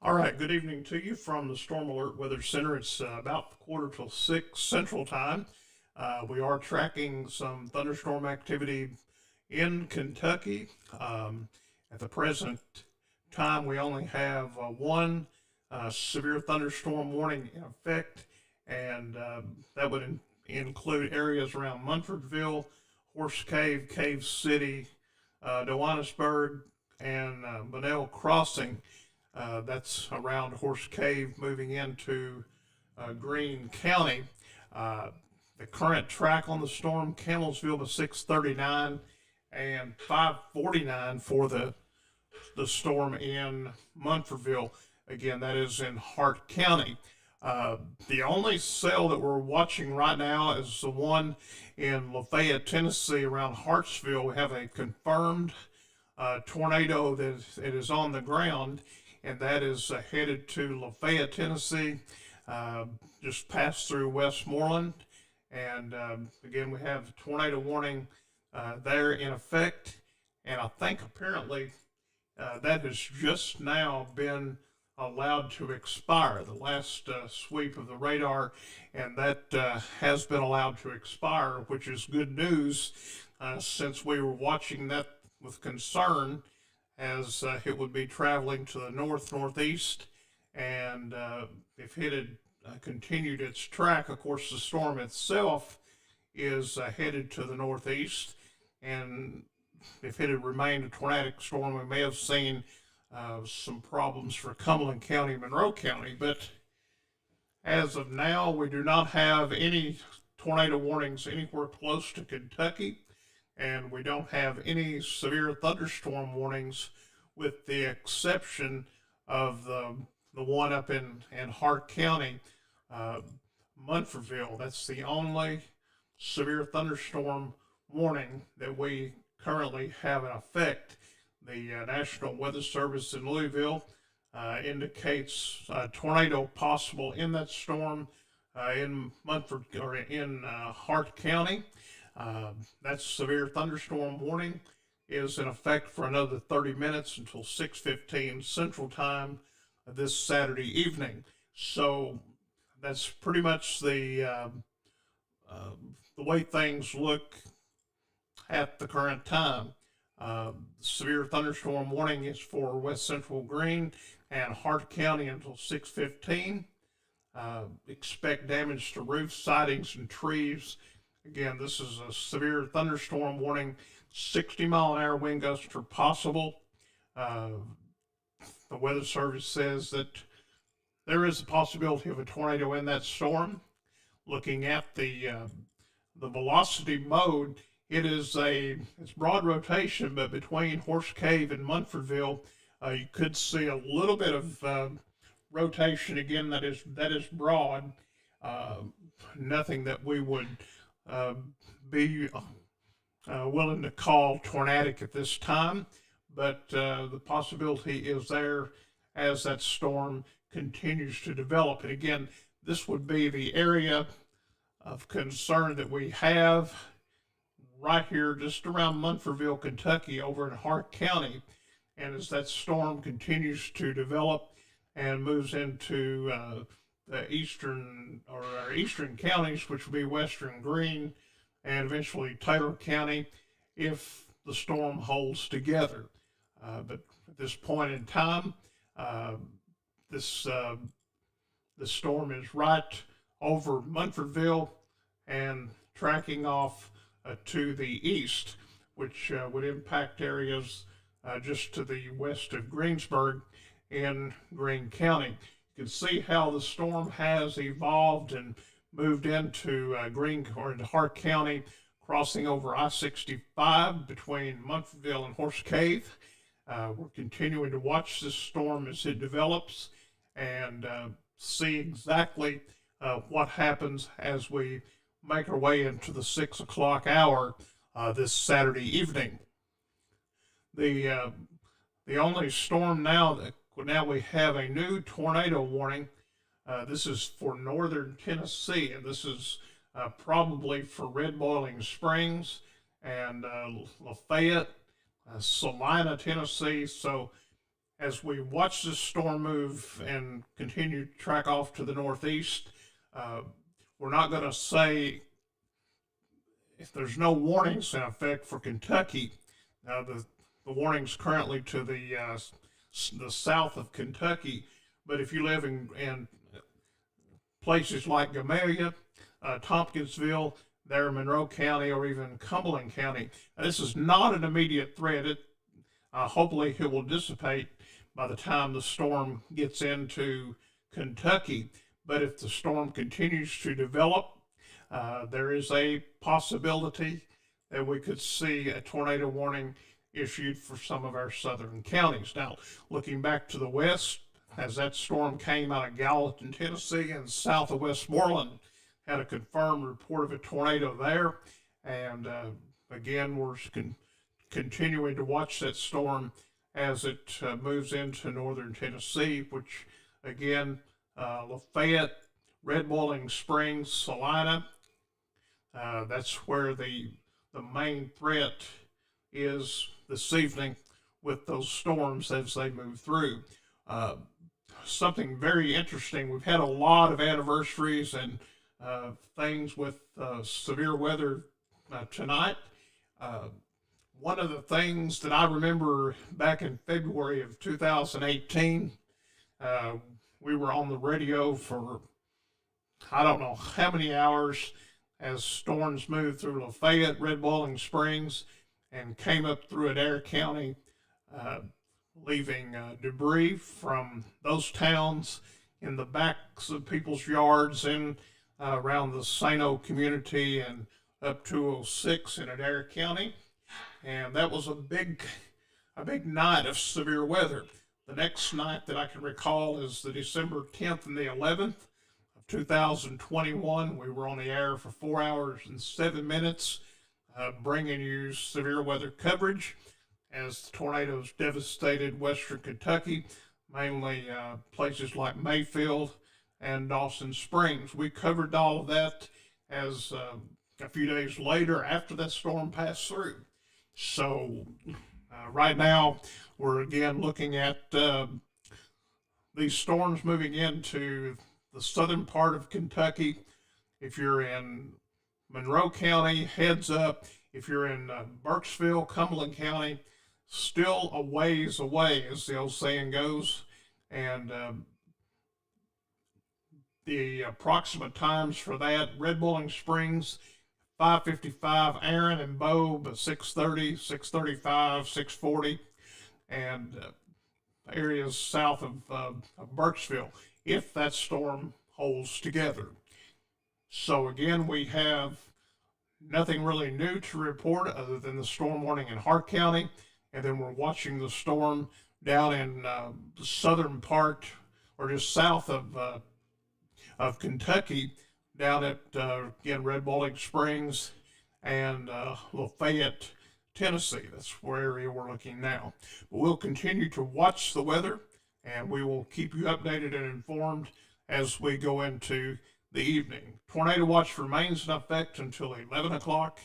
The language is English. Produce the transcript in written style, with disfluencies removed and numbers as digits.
All right, good evening to you from the Storm Alert Weather Center. It's about quarter till 6 Central Time. We are tracking some thunderstorm activity in Kentucky. At the present time, we only have one severe thunderstorm warning in effect, and that would include areas around Munfordville, Horse Cave, Cave City, Johannesburg, and Bunnell Crossing. That's around Horse Cave moving into Greene County. Uh, the current track on the storm, Camelsville was 639 and 549 for the storm in Munfordville. Again, that is in Hart County. The only cell that we're watching right now is the one in Lafayette, Tennessee, around Hartsville. We have a confirmed tornado that it is on the ground, and that is headed to Lafayette, Tennessee, just passed through Westmoreland. And again, we have a tornado warning there in effect. And I think apparently that has just now been allowed to expire, the last sweep of the radar, and that has been allowed to expire, which is good news since we were watching that with concern as it would be traveling to the northeast, and if it had continued its track, of course, the storm itself is headed to the northeast, and if it had remained a tornadic storm, we may have seen some problems for Cumberland County, Monroe County, but as of now, we do not have any tornado warnings anywhere close to Kentucky, and we don't have any severe thunderstorm warnings with the exception of the one up in Hart County, Munfordville. That's the only severe thunderstorm warning that we currently have in effect. The National Weather Service in Louisville indicates a tornado possible in that storm in Hart County. That severe thunderstorm warning is in effect for another 30 minutes until 6:15 Central Time this Saturday evening. So that's pretty much the way things look at the current time. Severe thunderstorm warning is for West Central Greene and Hart County until 6:15. Expect damage to roofs, sidings, and trees. Again, this is a severe thunderstorm warning. 60-mile-an-hour wind gusts are possible. The Weather Service says that there is a possibility of a tornado in that storm. Looking at the velocity mode, it's broad rotation, but between Horse Cave and Munfordville, you could see a little bit of rotation. Again, that is broad. Nothing that we would be willing to call tornadic at this time, but the possibility is there as that storm continues to develop. And again, this would be the area of concern that we have right here just around Munfordville, Kentucky, over in Hart County. And as that storm continues to develop and moves into the eastern counties, which will be Western Greene and eventually Taylor County, if the storm holds together. But at this point in time, this the storm is right over Munfordville and tracking off to the east, which would impact areas just to the west of Greensburg in Greene County. You can see how the storm has evolved and moved into into Hart County, crossing over I-65 between Munfordville and Horse Cave. We're continuing to watch this storm as it develops and see exactly what happens as we make our way into the 6 o'clock hour this Saturday evening. The only storm now we have a new tornado warning. This is for northern Tennessee, and this is probably for Red Boiling Springs and Lafayette, Salina, Tennessee. So as we watch this storm move and continue to track off to the northeast, uh, we're not going to say if there's no warnings in effect for Kentucky. The warnings currently to the south of Kentucky, but if you live in places like Gamaliel, Tompkinsville, there in Monroe County, or even Cumberland County, this is not an immediate threat. Hopefully it will dissipate by the time the storm gets into Kentucky. But if the storm continues to develop, there is a possibility that we could see a tornado warning issued for some of our southern counties. Now, looking back to the west, as that storm came out of Gallatin, Tennessee, and south of Westmoreland, had a confirmed report of a tornado there. And again, we're continuing to watch that storm as it moves into northern Tennessee, which again, Lafayette, Red Boiling Springs, Salina, that's where the main threat is this evening with those storms as they move through. Something very interesting, we've had a lot of anniversaries and things with severe weather tonight. One of the things that I remember back in February of 2018, we were on the radio for I don't know how many hours as storms moved through Lafayette, Red Boiling Springs, and came up through Adair County, leaving debris from those towns in the backs of people's yards and around the Sino community and up 206 in Adair County. And that was a big night of severe weather. The next night that I can recall is the December 10th and the 11th of 2021. We were on the air for 4 hours and 7 minutes, bringing you severe weather coverage as the tornadoes devastated western Kentucky, mainly places like Mayfield and Dawson Springs. We covered all of that as a few days later after that storm passed through. So right now we're again looking at these storms moving into the southern part of Kentucky. If you're in Monroe County, heads up. If you're in Burkesville, Cumberland County, still a ways away, as the old saying goes. And the approximate times for that: Red Boiling Springs, 5:55, Aaron and Bobe, 6:30, 6:35, 6:40, and areas south of Burkesville, if that storm holds together. So again, we have nothing really new to report other than the storm warning in Hart County, and then we're watching the storm down in the southern part, or just south of Kentucky, down at again Red Boiling Springs and Lafayette, Tennessee. That's where area we're looking now. But we'll continue to watch the weather, and we will keep you updated and informed as we go into the evening. Tornado watch remains in effect until 11 o'clock